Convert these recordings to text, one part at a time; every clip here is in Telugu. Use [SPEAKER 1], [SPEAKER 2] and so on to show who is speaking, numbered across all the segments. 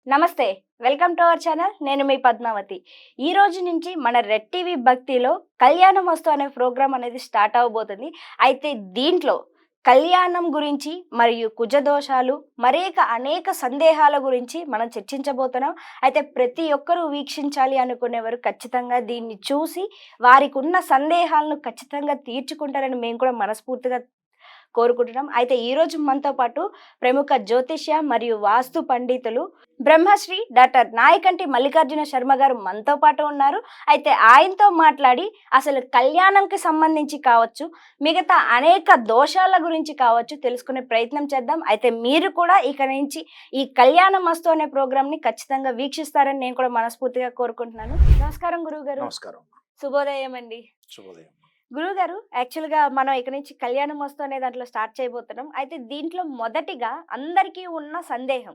[SPEAKER 1] నమస్తే. Welcome to our channel. నేను మీ పద్మావతి. ఈ రోజు నుంచి మన రెడ్ టీవీ భక్తిలో కళ్యాణమస్తు అనే ప్రోగ్రామ్ అనేది స్టార్ట్ అవ్వబోతుంది. అయితే దీంట్లో కళ్యాణం గురించి మరియు కుజదోషాలు అనేక సందేహాల గురించి మనం చర్చించబోతున్నాం. అయితే ప్రతి ఒక్కరూ వీక్షించాలి అనుకునేవారు ఖచ్చితంగా దీన్ని చూసి వారికున్న సందేహాలను ఖచ్చితంగా తీర్చుకుంటారని మేము కూడా మనస్ఫూర్తిగా కోరుకుంటున్నాం. అయితే ఈరోజు మనతో పాటు ప్రముఖ జ్యోతిష్య మరియు వాస్తు పండితులు బ్రహ్మశ్రీ డాక్టర్ నాయకంటి మల్లికార్జున శర్మ గారు మనతో పాటు ఉన్నారు. అయితే ఆయనతో మాట్లాడి అసలు కళ్యాణంకి సంబంధించి కావచ్చు, మిగతా అనేక దోషాల గురించి కావచ్చు తెలుసుకునే ప్రయత్నం చేద్దాం. అయితే మీరు కూడా ఇక నుంచి ఈ కళ్యాణ మస్తు అనే ప్రోగ్రామ్ని ఖచ్చితంగా వీక్షిస్తారని నేను కూడా మనస్ఫూర్తిగా కోరుకుంటున్నాను. నమస్కారం గురువు గారు.
[SPEAKER 2] నమస్కారం.
[SPEAKER 1] శుభోదయం అండి.
[SPEAKER 2] శుభోదయం.
[SPEAKER 1] గురువుగారు, యాక్చువల్‌గా మనం ఇక నుంచి కళ్యాణం వస్తు అనే దాంట్లో స్టార్ట్ చేయబోతున్నాం. అయితే దీంట్లో మొదటిగా అందరికీ ఉన్న సందేహం.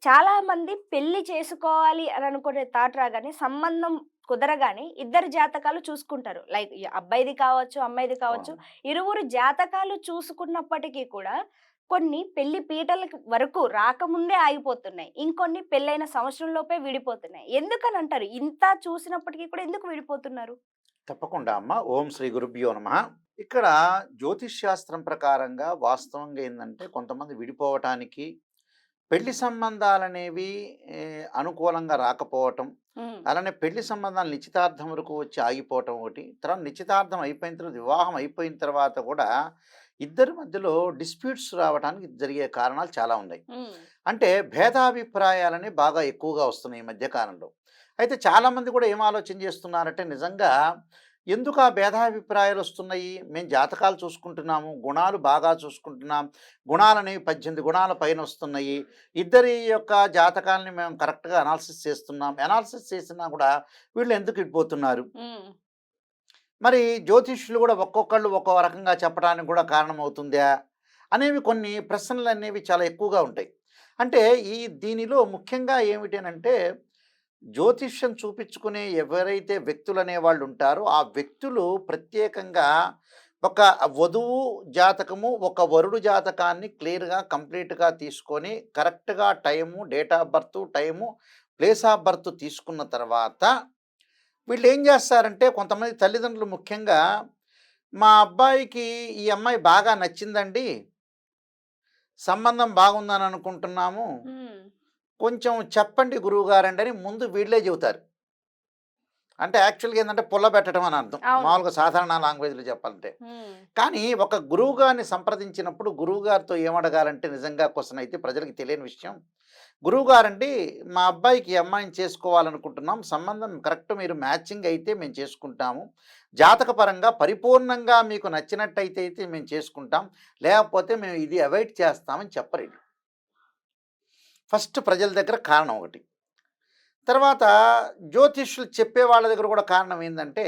[SPEAKER 1] చాలామంది పెళ్లి చేసుకోవాలి అని అనుకునే థాట్ రాగానే, సంబంధం కుదరగానే ఇద్దరి జాతకాలు చూసుకుంటారు. లైక్ ఈ అబ్బాయిది కావచ్చు, అమ్మాయిది కావచ్చు.
[SPEAKER 2] అవును.
[SPEAKER 1] ఇరువురు జాతకాలు చూసుకున్నప్పటికీ కూడా కొన్ని పెళ్లి పీటలకి వరకు రాకముందే ఆగిపోతున్నాయి. ఇంకొన్ని పెళ్ళైన సంవత్సరం లోపే విడిపోతున్నాయి. ఎందుకనంటారు? ఇంత చూసినప్పటికీ కూడా ఎందుకు విడిపోతున్నారు?
[SPEAKER 2] తప్పకుండా అమ్మ. ఓం శ్రీ గురుభ్యో నమః. ఇక్కడ జ్యోతిష్ శాస్త్రం ప్రకారంగా వాస్తవంగా ఏందంటే కొంతమంది విడిపోవటానికి పెళ్లి సంబంధాలనేవి అనుకూలంగా రాకపోవటం,
[SPEAKER 1] హ్మ్.
[SPEAKER 2] అలానే పెళ్లి సంబంధాలు నిశ్చితార్థం వరకు వచ్చి ఆగిపోవటం ఒకటి. తర్వాత నిశ్చితార్థం అయిపోయిన తర్వాత వివాహం అయిపోయిన తర్వాత కూడా ఇద్దరి మధ్యలో డిస్ప్యూట్స్ రావడానికి జరిగే కారణాలు చాలా ఉన్నాయి.
[SPEAKER 1] హ్మ్.
[SPEAKER 2] అంటే భేదాభిప్రాయాలని బాగా ఎక్కువగా వస్తున్నాయి ఈ మధ్య కాలంలో. అయితే చాలామంది కూడా ఏం ఆలోచన చేస్తున్నారంటే నిజంగా ఎందుకు ఆ భేదాభిప్రాయాలు వస్తున్నాయి? మేము జాతకాలు చూసుకుంటున్నాము, గుణాలు బాగా చూసుకుంటున్నాం. గుణాలనేవి 18 గుణాల పైన వస్తున్నాయి. ఇద్దరి యొక్క జాతకాలని మేము కరెక్ట్‌గా అనాలిసిస్ చేస్తున్నాం. అనాలిసిస్ చేసినా కూడా వీళ్ళు ఎందుకు విడిపోతున్నారు?
[SPEAKER 1] హ్మ్.
[SPEAKER 2] మరి జ్యోతిష్యులు కూడా ఒక్కొక్కళ్ళు ఒక్కో రకంగా చెప్పడానికి కూడా కారణమవుతుందా? అనేవి కొన్ని ప్రశ్నలనేవి చాలా ఎక్కువగా ఉంటాయి. అంటే దీనిలో ముఖ్యంగా ఏమిటనంటే జ్యోతిష్యం చూపించుకునే ఎవరైతే వ్యక్తులనేవాళ్ళు ఉంటారో, ఆ వ్యక్తులు ప్రత్యేకంగా ఒక వధువు జాతకము, ఒక వరుడు జాతకాన్ని క్లియర్‌గా, కంప్లీట్‌గా తీసుకొని కరెక్ట్‌గా time, date of birth, time, place of birth తీసుకున్న తర్వాత వీళ్ళేం జేస్తారంటే కొంతమంది తల్లిదండ్రులు ముఖ్యంగా, "మా అబ్బాయికి ఈ అమ్మాయి బాగా నచ్చిందండి. సంబంధం బాగుందని అనుకుంటున్నాము.
[SPEAKER 1] హ్మ్.
[SPEAKER 2] కొంచెం చెప్పండి గురువుగారండి" అని ముందు వీళ్ళే చెబుతారు. అంటే యాక్చువల్‌గా ఏందంటే పుల్లబెట్టడం అని అర్థం.
[SPEAKER 1] అవును.
[SPEAKER 2] మామూలుగా సాధారణ లాంగ్వేజ్‌లో చెప్పాలంటే.
[SPEAKER 1] హ్మ్.
[SPEAKER 2] కానీ ఒక గురువుగారిని సంప్రదించినప్పుడు గురువుగారితో ఏమడగాలంటే నిజంగా క్వెషన్ అయితే ప్రజలకి తెలియని విషయం. గురువుగారండి, మా అబ్బాయికి ఈ అమ్మాయిని చేసుకోవాలనుకుంటున్నాం. సంబంధం కరెక్ట్ మీరు మ్యాచింగ్ అయితే మేము చేసుకుంటాము. జాతకపరంగా పరిపూర్ణంగా మీకు నచ్చినట్టయితే మేము చేసుకుంటాం. లేకపోతే మేము ఇది అవాయిడ్ చేస్తామని చెప్పరీళ్ళు. ఫస్ట్ ప్రజల దగ్గర కారణం ఒకటి. తర్వాత జ్యోతిష్యులు చెప్పే వాళ్ళ దగ్గర కూడా కారణం ఏందంటే,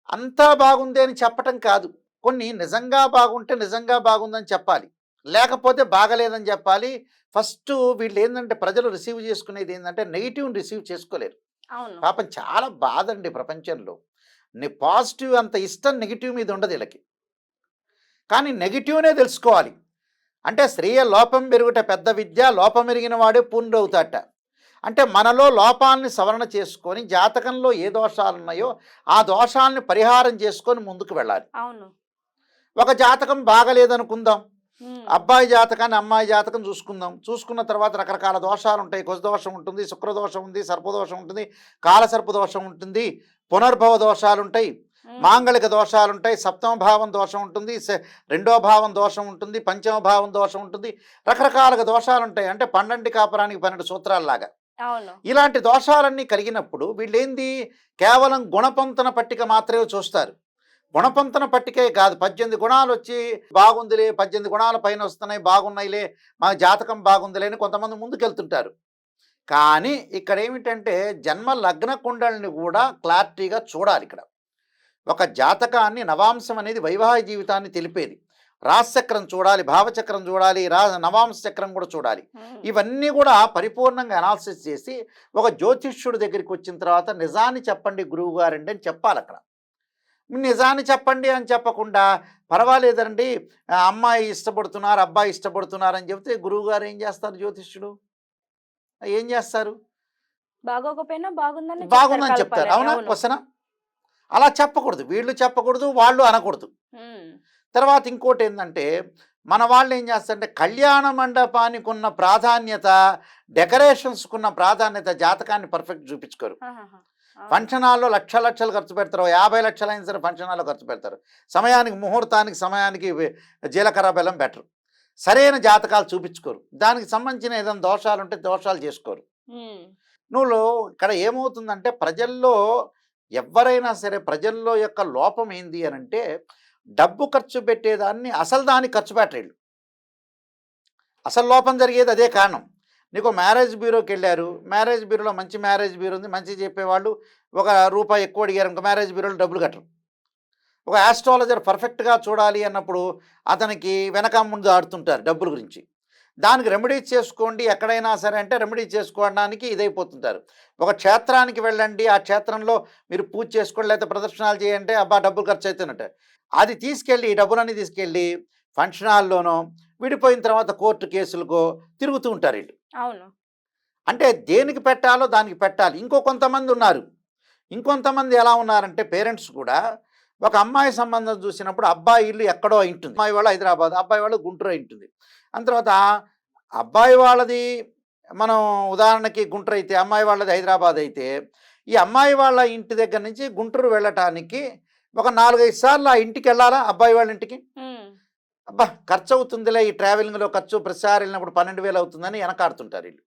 [SPEAKER 2] అంతా బాగుంది అని చెప్పటం కాదు. కొన్ని నిజంగా బాగుంటే నిజంగా బాగుందని చెప్పాలి. లేకపోతే బాగలేదని చెప్పాలి. ఫస్టు వీళ్ళేందంటే ప్రజలు రిసీవ్ చేసుకునేది ఏందంటే నెగెటివ్‌ని రిసీవ్ చేసుకోలేరు.
[SPEAKER 1] అవును.
[SPEAKER 2] పాపం చాలా బాధండి ప్రపంచంలో. పాజిటివ్ అంత ఇష్టం నెగెటివ్ మీద ఉండదు ఈళ్ళకి. కానీ నెగెటివ్‌నే తెలుసుకోవాలి. అంటే "శ్రేయ లోపం పెరుగుట పెద్ద విద్య, లోపమెరిగిన వాడే పూర్ణుడవుతాడట." అంటే మనలో లోపాలని సవరణ చేసుకొని జాతకంలో ఏ దోషాలున్నాయో ఆ దోషాలని పరిహారం చేసుకొని ముందుకు వెళ్ళాలి.
[SPEAKER 1] అవును.
[SPEAKER 2] ఒక జాతకం బాగలేదనుకుందాం.
[SPEAKER 1] హ్మ్.
[SPEAKER 2] అబ్బాయి జాతకాన్ని, అమ్మాయి జాతకం చూసుకుందాం. చూసుకున్న తర్వాత రకరకాల దోషాలుంటాయి. కుజదోషం ఉంటుంది, శుక్రదోషం ఉంది, సర్పదోషం ఉంటుంది, కాలసర్పదోషం ఉంటుంది, పునర్భవ దోషాలుంటాయి,
[SPEAKER 1] హ్మ్.
[SPEAKER 2] మాంగళిక దోషాలుంటాయి, సప్తమ భావం దోషం ఉంటుంది, రెండో భావం దోషం ఉంటుంది, పంచమ భావం దోషం ఉంటుంది. రకరకాలుగా దోషాలుంటాయి. అంటే 12 కాపురానికి 12 సూత్రాల్లాగా.
[SPEAKER 1] అవును.
[SPEAKER 2] ఇలాంటి దోషాలన్నీ కలిగినప్పుడు వీళ్ళేంది కేవలం గుణపంతన పట్టిక మాత్రమే చూస్తారు. గుణపంతన పట్టికే కాదు 18 గుణాలొచ్చి బాగుందిలే, 18 గుణాల పైన వస్తున్నాయి, బాగున్నాయిలే, మా జాతకం బాగుందిలే అని కొంతమంది ముందుకెళ్తుంటారు. కానీ ఇక్కడేమిటంటే జన్మ లగ్న కుండలిని కూడా క్లారిటీగా చూడాలిక్కడ. ఒక జాతకాన్ని నవాంశం అనేది వైవాహిక జీవితాన్ని తెలిపేది. రాశిచక్రం చూడాలి, భావచక్రం చూడాలి, నవాంశ చక్రం కూడా చూడాలి.
[SPEAKER 1] హ్మ్.
[SPEAKER 2] ఇవన్నీ కూడా పరిపూర్ణంగా అనాలిసిస్ చేసి ఒక జ్యోతిష్యుడి దగ్గరికి వచ్చిన తర్వాత నిజాన్ని చెప్పండి గురువుగారండి అని చెప్పాలక్కడ. నిజాన్ని చెప్పండి అని చెప్పకుండా పర్వాలేదండి, అమ్మాయి ఇష్టపడుతున్నారు, అబ్బాయి ఇష్టపడుతున్నారు అని చెప్తే గురువుగారు ఏం చేస్తారు జ్యోతిష్యుడు? ఏం చేస్తారు?
[SPEAKER 1] బాగోకపోయినా బాగుందని చెప్తారు
[SPEAKER 2] బాగుందని చెప్తారు.
[SPEAKER 1] కలపాలని.
[SPEAKER 2] అవునా?
[SPEAKER 1] అవును.
[SPEAKER 2] క్వెషనా? అలా చెప్పకూడదు. వీళ్ళు చెప్పకూడదు, వాళ్ళు అనకూడదు.
[SPEAKER 1] హ్మ్.
[SPEAKER 2] తర్వాత ఇంకోటేందంటే, మన వాళ్ళేం చేస్తారంటే, కళ్యాణ మండపానికున్న ప్రాధాన్యత, డెకరేషన్స్‌కున్న ప్రాధాన్యత జాతకాన్ని పర్ఫెక్ట్ చూపించుకోరు.
[SPEAKER 1] ఆహాహా! అవును.
[SPEAKER 2] ఫంక్షన్ హాల్‌లో లక్షలు లక్షలు ఖర్చు పెడతారు. 50,00,000 అయినా సరే ఫంక్షన్ హాల్‌లో ఖర్చు పెడతారు. సమయానికి ముహూర్తానికి, సమయానికి జీలకర్ర, బెల్లం పెట్టరు. సరైన జాతకాలు చూపించుకోరు. దానికి సంబంధించిన ఏదైనా దోషాలుంటే దోషాలు చేసుకోరు.
[SPEAKER 1] హ్మ్.
[SPEAKER 2] నువ్వు ఇక్కడ ఏమవుతుందంటే ప్రజల్లో ఎవ్వరైనా సరే ప్రజల్లో యొక్క లోపం ఏంది అనంటే డబ్బు ఖర్చు పెట్టేదాన్ని అసలు దానికి ఖర్చు పెట్టరేళ్ళు. అసలు లోపం జరిగేది అదే కారణం. నీకు మ్యారేజ్ బ్యూరోకి వెళ్ళారు. మ్యారేజ్ బ్యూరోలో మంచి మ్యారేజ్ బ్యూరో ఉంది. మంచి చెప్పేవాళ్ళు ఒక రూపాయి ఎక్కువ అడిగారనుకో మ్యారేజ్ బ్యూరోలో డబ్బులు కట్టరు. ఒక ఆస్ట్రాలజర్ పర్ఫెక్ట్‌గా చూడాలి అన్నప్పుడు అతనికి వెనక ముందు ఆడుతుంటారు డబ్బుల గురించి. దానికి రెమెడీస్ చేసుకోండి ఎక్కడైనా సరే అంటే రెమెడీ చేసుకోవడానికి ఇదైపోతుంటారు. ఒక క్షేత్రానికి వెళ్ళండి. ఆ క్షేత్రంలో మీరు పూజ చేసుకోండి లేకపోతే ప్రదర్శనలు చేయంటే అబ్బా! డబ్బులు ఖర్చయితున్నట్టు. అది తీసుకెళ్ళి ఈ డబ్బులన్నీ తీసుకెళ్ళి ఫంక్షన్ హాల్‌లోనో, విడిపోయిన తర్వాత కోర్టు కేసులకో తిరుగుతూ ఉంటారు ఈళ్ళు.
[SPEAKER 1] అవును.
[SPEAKER 2] అంటే దేనికి పెట్టాలో దానికి పెట్టాలి. కొంతమందున్నారు. ఇంకొంతమంది ఎలా ఉన్నారంటే పేరెంట్స్ కూడా ఒక అమ్మాయి సంబంధం చూసినప్పుడు అబ్బాయి ఇల్లు ఎక్కడో అయింటుంది. అమ్మాయి వాళ్ళు హైదరాబాద్, అబ్బాయి వాళ్ళు గుంటూరు అయింటుంది. అందు తర్వాత అబ్బాయి వాళ్ళది మనం ఉదాహరణకి గుంటూరు అయితే, అమ్మాయి వాళ్ళది హైదరాబాద్ అయితే, ఈ అమ్మాయి వాళ్ళ ఇంటి దగ్గర నుంచి గుంటూరు వెళ్ళటానికి ఒక 4, 5 సార్లు ఆ ఇంటికెళ్ళాలా అబ్బాయి వాళ్ళ ఇంటికి.
[SPEAKER 1] హ్మ్.
[SPEAKER 2] అబ్బా! ఖర్చవుతుందిలే ఈ ట్రావెలింగ్‌లో ఖర్చు ప్రతిసారి వెళ్ళినప్పుడు 12,000 అవుతుందని వెనకాడుతుంటారు ఈళ్ళు.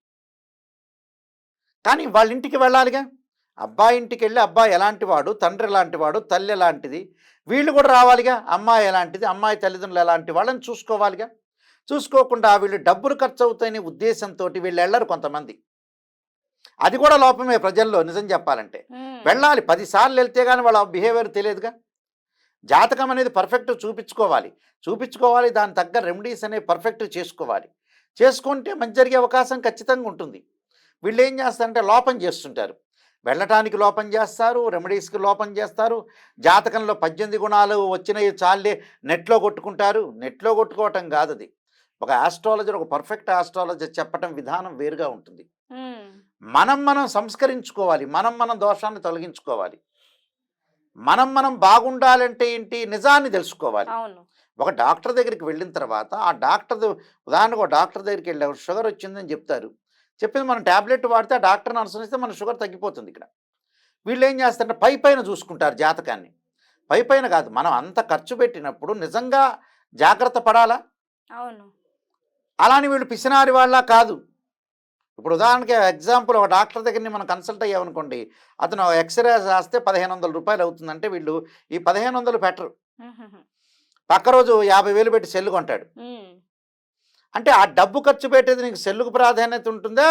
[SPEAKER 2] కానీ వాళ్ళ ఇంటికి వెళ్ళాలిగా. అబ్బాయి ఇంటికెళ్ళి అబ్బాయి ఎలాంటి వాడు, తండ్రి ఎలాంటి వాడు, తల్లి ఎలాంటిది, వీళ్ళు కూడా రావాలిగా. అమ్మాయి ఎలాంటిది, అమ్మాయి తల్లిదండ్రులు ఎలాంటి వాళ్ళని చూసుకోవాలిగా. చూసుకోకుండా వీళ్ళు డబ్బులు ఖర్చవుతాయనే ఉద్దేశంతోటి వీళ్ళెళ్ళరు కొంతమంది. అది కూడా లోపమే ప్రజల్లో నిజం చెప్పాలంటే.
[SPEAKER 1] హ్మ్.
[SPEAKER 2] వెళ్ళాలి 10 సార్లు వెళ్తే గాని వాళ్ళ బిహేవియర్ తెలియదుగా. జాతకం అనేది పర్ఫెక్ట్ చూపించుకోవాలి. చూపించుకోవాలి. దానికి తగ్గ రెమెడీస్ అనేవి పర్ఫెక్ట్ చేసుకోవాలి. చేసుకుంటే మంచి జరిగే అవకాశం ఖచ్చితంగా ఉంటుంది. వీళ్ళేం చేస్తారంటే లోపం చేస్తుంటారు. వెళ్ళటానికి లోపం చేస్తారు, రెమెడీస్‌కి లోపం చేస్తారు. జాతకంలో 18 గుణాలు వచ్చినయి చాల్లే నెట్‌లో కొట్టుకుంటారు. నెట్‌లో కొట్టుకోవటం కాదది. ఒక ఆస్ట్రాలజర్, ఒక పర్ఫెక్ట్ ఆస్ట్రాలజర్ చెప్పటం విధానం వేరుగా ఉంటుంది.
[SPEAKER 1] హ్మ్.
[SPEAKER 2] మనం సంస్కరించుకోవాలి. మనం దోషాన్ని తొలగించుకోవాలి. మనం బాగుండాలంటే ఏంటి? నిజాన్ని తెలుసుకోవాలి.
[SPEAKER 1] అవును.
[SPEAKER 2] ఒక డాక్టర్ దగ్గరికి వెళ్ళిన తర్వాత ఆ డాక్టర్‌ది ఉదాహరణకు ఒక డాక్టర్ దగ్గరికెళ్ళాం షుగర్ వచ్చిందని చెప్తారు. చెప్పింది మనం టాబ్లెట్ వాడితే ఆ డాక్టర్‌ని అనుసరిస్తే మన షుగర్ తగ్గిపోతుంది ఇక్కడ. వీళ్ళేం చేస్తారంటే పైపైన చూసుకుంటారు జాతకాన్ని. పైపైన కాదు. మనం అంత ఖర్చు పెట్టినప్పుడు నిజంగా జాగ్రత్త పడాలా?
[SPEAKER 1] అవును.
[SPEAKER 2] అలా అని వీళ్ళు పిసినారి వాళ్ళ కాదు. ఇప్పుడు ఉదాహరణకి ఎగ్జాంపుల్ ఒక డాక్టర్ దగ్గరని మనం కన్సల్ట్ అయ్యామనుకోండి. అతను ఎక్స్‌రే రాస్తే రూ. 1,500 అవుతుందంటే వీళ్ళు ఈ 1,500 పెట్టరు.
[SPEAKER 1] హుహుహు.
[SPEAKER 2] పక్క రోజు 50,000 పెట్టి సెల్ కొంటాడు.
[SPEAKER 1] హ్మ్.
[SPEAKER 2] అంటే ఆ డబ్బు ఖర్చు పెట్టేది నీకు సెల్లుకు ప్రాధాన్యత ఉంటుందా?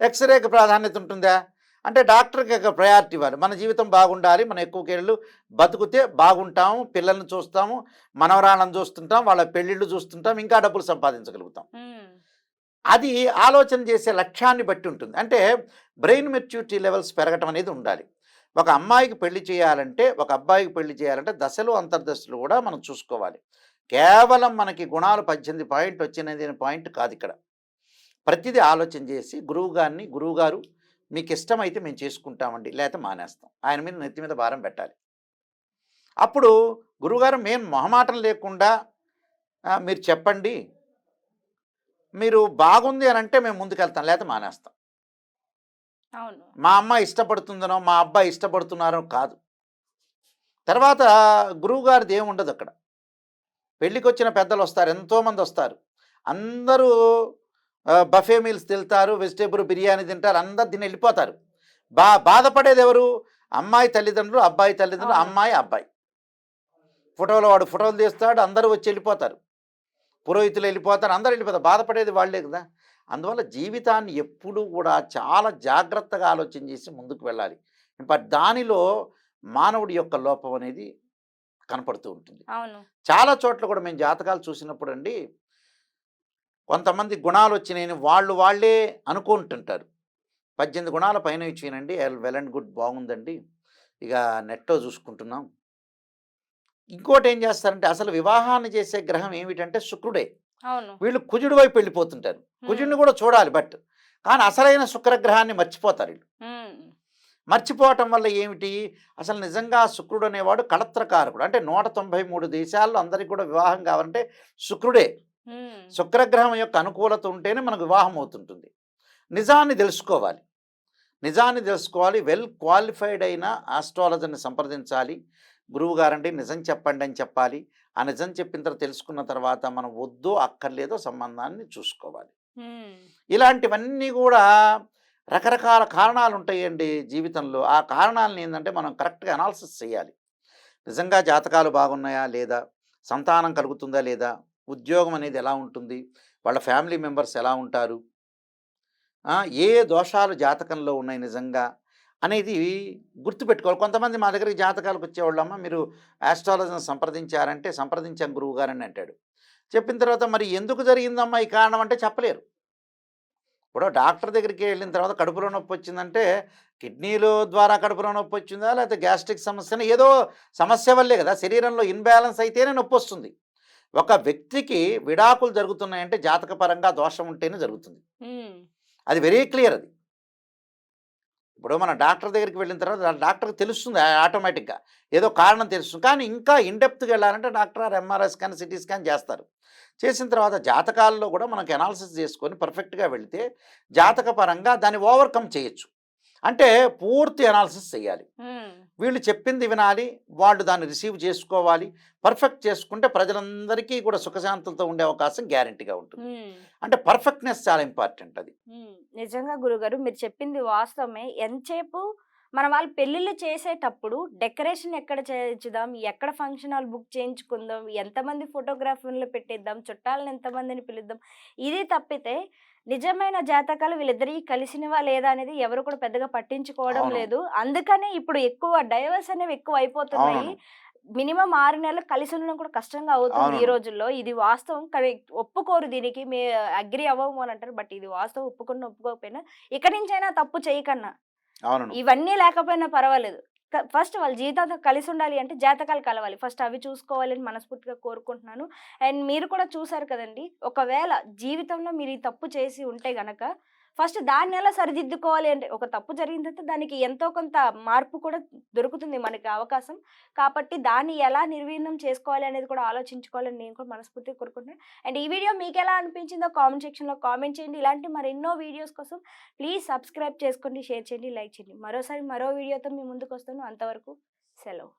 [SPEAKER 2] ఎక్స్‌రేకి ప్రాధాన్యత ఉంటుందా? అంటే డాక్టర్‌కి ఒక ప్రయారిటీ ఇవ్వాలి. మన జీవితం బాగుండాలి. మనం ఎక్కువకేళ్ళు బతుకుతే బాగుంటాము. పిల్లల్ని చూస్తాము. మనవరాళ్ళని చూస్తుంటాం. వాళ్ళ పెళ్ళిళ్ళు చూస్తుంటాం. ఇంకా డబ్బులు సంపాదించగలుగుతాం.
[SPEAKER 1] హ్మ్.
[SPEAKER 2] అది ఆలోచన చేసే లక్ష్యాన్ని బట్టి ఉంటుంది. అంటే బ్రెయిన్ మెచ్యూరిటీ లెవెల్స్ పెరగటం అనేది ఉండాలి. ఒక అమ్మాయికి పెళ్లి చేయాలంటే, ఒక అబ్బాయికి పెళ్లి చేయాలంటే దశలు, అంతర్దశలు కూడా మనం చూసుకోవాలి. కేవలం మనకి గుణాలు 18 పాయింట్ వచ్చినది అనే పాయింట్ కాదిక్కడ. ప్రతిదీ ఆలోచన చేసి గురువుగారు మీకిష్టమైతే మేము చేసుకుంటామండి. లేతే మానేస్తాం. ఆయన మీద నెత్తి మీద భారం పెట్టాలి. అప్పుడు గురువుగారు మేము మొహమాటం లేకుండా మీరు చెప్పండి. మీరు బాగుంది అనంటే మేము ముందుకెళ్తాం. లేతే మానేస్తాం.
[SPEAKER 1] అవును.
[SPEAKER 2] మా అమ్మాయి ఇష్టపడుతుందనో, మా అబ్బాయి ఇష్టపడుతున్నారో కాదు. తర్వాత గురువుగారిది ఏముండదక్కడ. పెళ్ళికొచ్చిన పెద్దలొస్తారు. ఎంతోమందొస్తారు. అందరూ బఫే మీల్స్ తింటారు. వెజిటబుల్ బిర్యానీ తింటారు. అందరూ తిని ఎళ్ళిపోతారు. బాధపడేదెవరు? అమ్మాయి తల్లిదండ్రులు, అబ్బాయి తల్లిదండ్రులు,
[SPEAKER 1] అవును.
[SPEAKER 2] అమ్మాయి, అబ్బాయి. ఫోటోలో వాడు ఫోటోలు తీస్తాడు. అందరూ వచ్చి ఎళ్ళిపోతారు. పురోహితులు ఎళ్ళిపోతారు. అందరూ ఎళ్ళిపోతారు. బాధపడేది వాళ్ళే కదా! అందువల్ల జీవితాన్ని ఎప్పుడూ కూడా చాలా జాగ్రత్తగా ఆలోచన చేసి ముందుకు వెళ్ళాలి. దానిలో మానవుడి యొక్క లోపం అనేది కనపడుతూ ఉంటుంది.
[SPEAKER 1] అవును.
[SPEAKER 2] చాలా చోట్ల కూడా మేము జాతకాలు చూసినప్పుడండి, కొంతమంది గుణాలొచ్చినాయని వాళ్ళే అనుకుంటుంటారు. 18 గుణాల పైన ఇచ్చినండి వెల్ అండ్ గుడ్ బాగుందండి. ఇక నెట్‌లో చూసుకుంటున్నాం. ఇంకోటేం చేస్తారంటే అసలు వివాహాన్ని చేసే గ్రహం ఏమిటంటే శుక్రుడే.
[SPEAKER 1] అవును.
[SPEAKER 2] వీళ్ళు కుజుడి వైపు వెళ్ళిపోతుంటారు.
[SPEAKER 1] హ్మ్.
[SPEAKER 2] కుజుడిని కూడా చూడాలి బట్ కానీ అసలైన శుక్రగ్రహాన్ని మర్చిపోతారు వీళ్ళు.
[SPEAKER 1] హ్మ్.
[SPEAKER 2] మర్చిపోవటం వల్ల ఏమిటి? అసలు నిజంగా శుక్రుడు అనేవాడు కళత్రకారకుడు. అంటే 193 దేశాల్లో అందరికి కూడా వివాహం కావాలంటే శుక్రుడే.
[SPEAKER 1] హ్మ్.
[SPEAKER 2] శుక్రగ్రహం యొక్క అనుకూలత ఉంటేనే మనకు వివాహం అవుతుంటుంది. నిజాన్ని తెలుసుకోవాలి. నిజాన్ని తెలుసుకోవాలి. వెల్ క్వాలిఫైడ్ అయిన ఆస్ట్రాలజర్‌ని సంప్రదించాలి. గురువుగారండి నిజం చెప్పండి అని చెప్పాలి. ఆ నిజం చెప్పిన తర్వాత తెలుసుకున్న తర్వాత మనం వద్దో, అక్కర్లేదో సంబంధాన్ని చూసుకోవాలి.
[SPEAKER 1] హ్మ్.
[SPEAKER 2] ఇలాంటివన్నీ గూడా రకరకాల కారణాలుంటాయండి జీవితంలో. ఆ కారణాలను ఏందంటే మనం కరెక్ట్‌గా అనాలిసిస్ చేయాలి. నిజంగా జాతకాలు బాగున్నాయా? లేదా? సంతానం కలుగుతుందా? లేదా? ఉద్యోగం అనేది ఎలా ఉంటుంది? వాళ్ళ ఫ్యామిలీ మెంబర్స్ ఎలా ఉంటారు? ఏ ఏ దోషాలు జాతకంలో ఉన్నాయి నిజంగా? అనేది గుర్తుపెట్టుకోవాలి. కొంతమంది మా దగ్గరికి జాతకాలకు వచ్చేవాళ్ళమ్మ మీరు ఆస్ట్రాలజర్‌ని సంప్రదించారంటే, సంప్రదించాం గురువుగారని అంటాడు. చెప్పిన తర్వాత మరి ఎందుకు జరిగిందమ్మా ఈ కారణం అంటే చెప్పలేరు. ఇప్పుడు డాక్టర్ దగ్గరికి వెళ్ళిన తర్వాత కడుపులో నొప్పి వచ్చిందంటే కిడ్నీలు ద్వారా కడుపులో నొప్పి వచ్చిందా లేకపోతే గ్యాస్ట్రిక్ సమస్యన ఏదో సమస్య వల్లే కదా శరీరంలో ఇన్బ్యాలెన్స్ అయితేనే నొప్పి వస్తుంది. ఒక వ్యక్తికి విడాకులు జరుగుతున్నాయంటే జాతకపరంగా దోషం ఉంటేనే జరుగుతుంది.
[SPEAKER 1] హ్మ్.
[SPEAKER 2] అది వెరీ క్లియర్ అది. ఇప్పుడు మన డాక్టర్ దగ్గరికి వెళ్ళిన తర్వాత డాక్టర్కి తెలుస్తుంది ఆటోమేటిక్గా ఏదో కారణం తెలుస్తుంది. కానీ ఇంకా ఇన్‌డెప్త్‌గా వెళ్ళాలంటే డాక్టర్ గారు ఎంఆర్ఐ స్కాన్, సిటీ స్కాన్ చేస్తారు. చేసిన తర్వాత జాతకాల్లో కూడా మనకు అనాలిసిస్ చేసుకొని పర్ఫెక్ట్‌గా వెళితే జాతకపరంగా దాన్ని ఓవర్‌కమ్ చేయొచ్చు. అంటే పూర్తి అనాలిసిస్ చేయాలి.
[SPEAKER 1] హ్మ్.
[SPEAKER 2] వీళ్ళు చెప్పింది వినాలి. వాళ్ళు దాన్ని రిసీవ్ చేసుకోవాలి. పర్ఫెక్ట్ చేసుకుంటే ప్రజలందరికీ కూడా సుఖశాంతులతో ఉండే అవకాశం గ్యారంటీగా ఉంటుంది.
[SPEAKER 1] హ్మ్.
[SPEAKER 2] అంటే పర్ఫెక్ట్‌నెస్ చాలా ఇంపార్టెంట్ అది.
[SPEAKER 1] హ్మ్. నిజంగా గురుగారు మీరు చెప్పింది వాస్తవమే. ఎంతసేపు మన వాళ్ళు పెళ్ళిళ్ళు చేసేటప్పుడు డెకరేషన్ ఎక్కడ చేయించుదాం, ఎక్కడ ఫంక్షన్ హాల్ బుక్ చేయించుకుందాం, ఎంతమంది ఫోటోగ్రాఫర్‌లు పెట్టిద్దాం, చుట్టాలని ఎంతమందిని పిలుద్దాం. ఇది తప్పితే నిజమైన జాతకాలు వీళ్ళిద్దరియి కలిసినవా లేదా అనేది ఎవరు కూడా పెద్దగా పట్టించుకోవడం
[SPEAKER 2] అవును.
[SPEAKER 1] లేదు. అందుకనే ఇప్పుడు ఎక్కువ డైవర్స్ అనేవి ఎక్కువైపోతున్నాయి.
[SPEAKER 2] అవునవును.
[SPEAKER 1] మినిమమ్ 6 నెలలు కలిసి ఉండడం కూడా కష్టంగా అవుతుంది ఈ
[SPEAKER 2] అవునవును.
[SPEAKER 1] రోజుల్లో. ఇది వాస్తవం. కానీ ఒప్పుకోరు దీనికి. అగ్రీ అవ్వము అని అంటారు. బట్ ఇది వాస్తవం ఒప్పుకున్న ఒప్పుకోకపోయినా ఇక్కడి నుంచైనా తప్పు చేయకన్నా.
[SPEAKER 2] అవును.
[SPEAKER 1] ఇవన్నీ లేకపోయినా పర్వాలేదు. ఫస్ట్ వాళ్ళ జీవితాంతం కలిసుండాలి అంటే జాతకాలు కలవాలి. ఫస్ట్ అవి చూసుకోవాలని మనస్ఫూర్తిగా కోరుకుంటున్నాను. అండ్ మీరు కూడా చూసారు కదండీ! ఒకవేళ జీవితంలో మీరు ఈ తప్పు చేసి ఉంటే గనక ఫస్ట్ దాన్నెలా సరిదిద్దుకోవాలి అంటే ఒక తప్పు జరిగిన తర్వాత దానికి ఎంతో కొంత మార్పు కూడా దొరుకుతుంది మనకి అవకాశం. కాబట్టి దాన్ని ఎలా నిర్వీర్ణం చేసుకోవాలి అనేది కూడా ఆలోచించుకోవాలని నేను కూడా మనస్ఫూర్తిగా కోరుకుంటున్నాను. అండ్ ఈ వీడియో మీకెలా అనిపించిందో కామెంట్ సెక్షన్‌లో కామెంట్ చేయండి. ఇలాంటి మరెన్నో వీడియోస్ కోసం ప్లీజ్ సబ్స్క్రైబ్ చేసుకోండి, షేర్ చేయండి, లైక్ చేయండి. మరోసారి మరో వీడియోతో మీ ముందుకొస్తాను. అంతవరకు సెలవు.